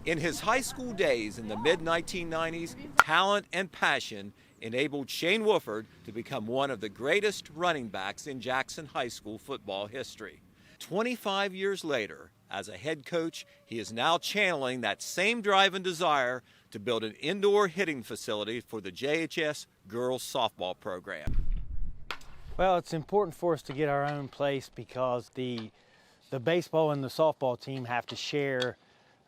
In his high school days in the mid-1990s, talent and passion enabled Shane Wofford to become one of the greatest running backs in Jackson High School football history. 25 years later, as a head coach, he is now channeling that same drive and desire to build an indoor hitting facility for the JHS girls softball program. Well, it's important for us to get our own place because the baseball and the softball team have to share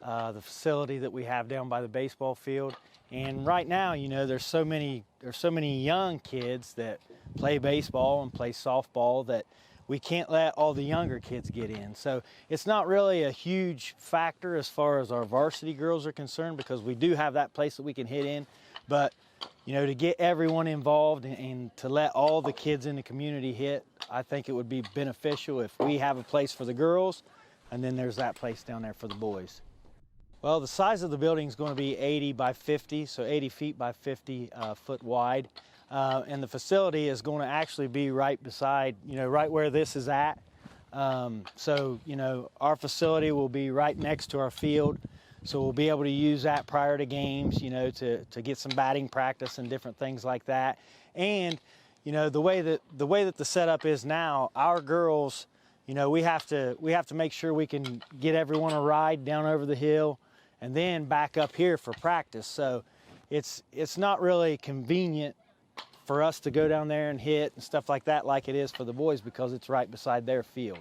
the facility that we have down by the baseball field. And right now, you know, there's so many young kids that play baseball and play softball that we can't let all the younger kids get in. So it's not really a huge factor as far as our varsity girls are concerned because we do have that place that we can hit in. But, you know, to get everyone involved and to let all the kids in the community hit, I think it would be beneficial if we have a place for the girls and then there's that place down there for the boys. Well, the size of the building is going to be 80 by 50, so 80 feet by 50 foot wide. And the facility is going to actually be right beside, you know, right where this is at. So, you know, our facility will be right next to our field. So we'll be able to use that prior to games, you know, to get some batting practice and different things like that. And, you know, the way that the setup is now, our girls, you know, we have to make sure we can get everyone a ride down over the hill and then back up here for practice. So it's not really convenient for us to go down there and hit and stuff like that like it is for the boys because it's right beside their field.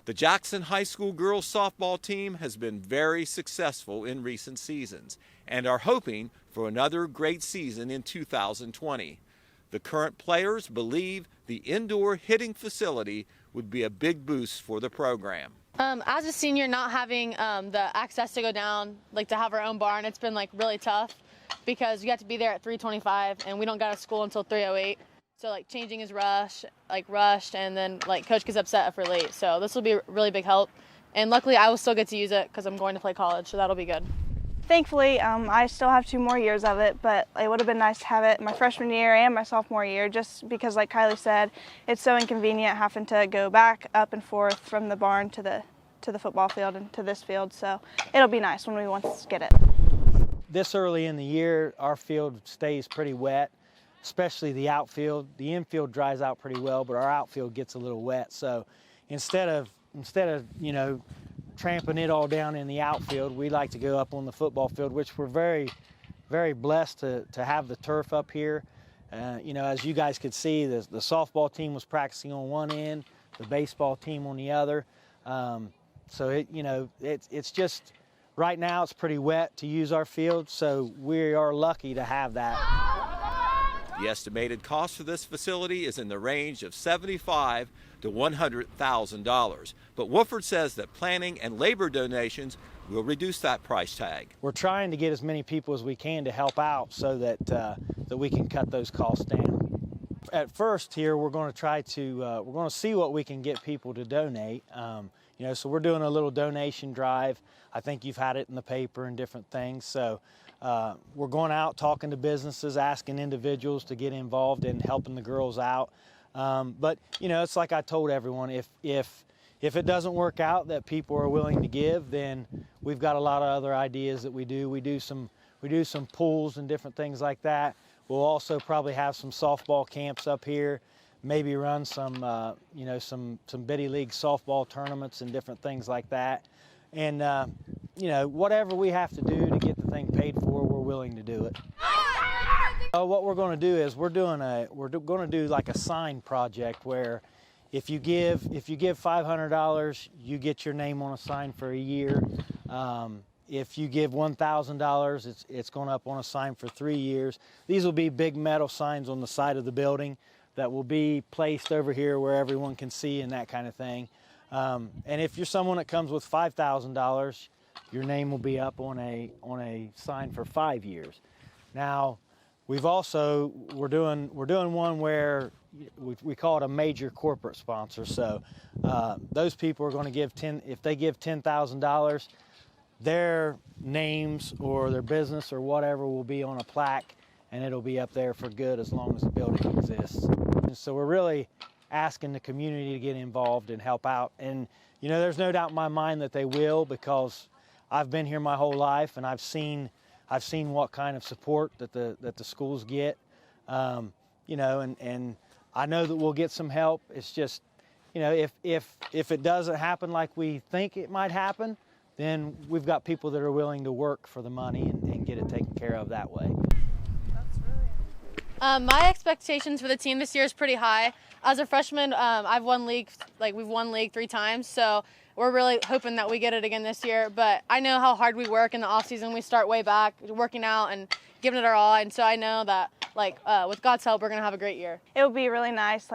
The Jackson High School girls softball team has been very successful in recent seasons and are hoping for another great season in 2020. The current players believe the indoor hitting facility would be a big boost for the program. As a senior, not having the access to go down, like to have our own barn, it's been like really tough because you have to be there at 3:25 and we don't get to school until 3:08. So like changing is rushed, and then like coach gets upset if we're late. So this will be a really big help. And luckily I will still get to use it because I'm going to play college, so that'll be good. Thankfully, I still have 2 more years of it, but it would have been nice to have it my freshman year and my sophomore year just because, like Kylie said, it's so inconvenient having to go back up and forth from the barn to the football field and to this field. So it'll be nice when we once get it. This early in the year, our field stays pretty wet, especially the outfield. The infield dries out pretty well, but our outfield gets a little wet. So instead of you know, tramping it all down in the outfield, we like to go up on the football field, which we're very, very blessed to have the turf up here. You know, as you guys could see, the softball team was practicing on one end, the baseball team on the other. So you know, it's just right now it's pretty wet to use our field, so we are lucky to have that. The estimated cost for this facility is in the range of $75,000 to $100,000. But Wofford says that planning and labor donations will reduce that price tag. We're trying to get as many people as we can to help out so that we can cut those costs down. At first here, we're going to try to see what we can get people to donate. You know, so we're doing a little donation drive. I think you've had it in the paper and different things. So we're going out talking to businesses, asking individuals to get involved in helping the girls out. But you know, it's like I told everyone, if it doesn't work out that people are willing to give, then we've got a lot of other ideas that we do. We do some pools and different things like that. We'll also probably have some softball camps up here, maybe run some you know, some Biddy League softball tournaments and different things like that. And you know, whatever we have to do to get the thing paid for, we're willing to do it. What we're going to do is we're going to do like a sign project where if you give $500, you get your name on a sign for a year. If you give $1,000, it's going up on a sign for 3 years. These will be big metal signs on the side of the building that will be placed over here where everyone can see and that kind of thing. And if you're someone that comes with $5,000, your name will be up on a sign for 5 years. Now, we're doing one where we call it a major corporate sponsor. So those people are going to give if they give $10,000, their names or their business or whatever will be on a plaque, and it'll be up there for good as long as the building exists. And so we're really asking the community to get involved and help out. And you know, there's no doubt in my mind that they will, because I've been here my whole life, and I've seen what kind of support that the schools get. You know, and I know that we'll get some help. It's just, you know, if it doesn't happen like we think it might happen, then we've got people that are willing to work for the money and get it taken care of that way. My expectations for the team this year is pretty high. As a freshman, I've won league, we've won league 3 times, so we're really hoping that we get it again this year. But I know how hard we work in the off season. We start way back, working out and giving it our all, and so I know that with God's help, we're gonna have a great year. It would be really nice,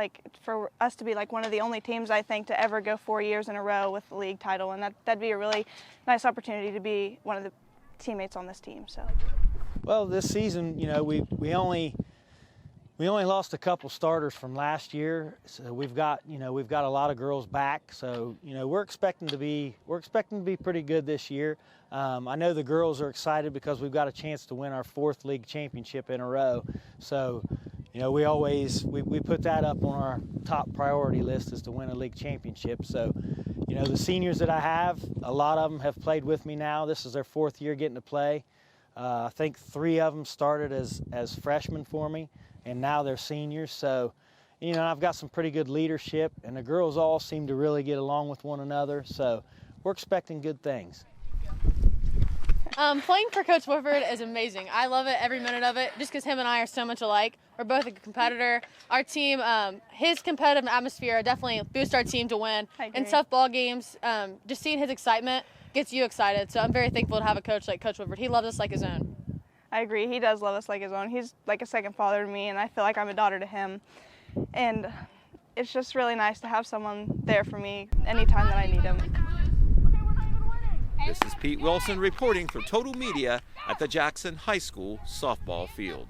for us to be one of the only teams, I think, to ever go 4 years in a row with the league title, and that'd be a really nice opportunity to be one of the teammates on this team. So, well, this season, you know, we only lost a couple starters from last year, so we've got a lot of girls back. So, you know, we're expecting to be pretty good this year. I know the girls are excited because we've got a chance to win our 4th league championship in a row. So, you know, we put that up on our top priority list, is to win a league championship. So, you know, the seniors that I have, a lot of them have played with me now. This is their 4th year getting to play. I think 3 of them started as freshmen for me, and now they're seniors. So, you know, I've got some pretty good leadership, and the girls all seem to really get along with one another. So we're expecting good things. Playing for Coach Woodford is amazing. I love it, every minute of it, just because him and I are so much alike. We're both a competitor. Our team, his competitive atmosphere definitely boosts our team to win. In tough ball games, just seeing his excitement gets you excited. So I'm very thankful to have a coach like Coach Woodford. He loves us like his own. I agree. He does love us like his own. He's like a second father to me, and I feel like I'm a daughter to him. And it's just really nice to have someone there for me anytime that I need him. This is Pete Wilson reporting for Total Media at the Jackson High School softball field.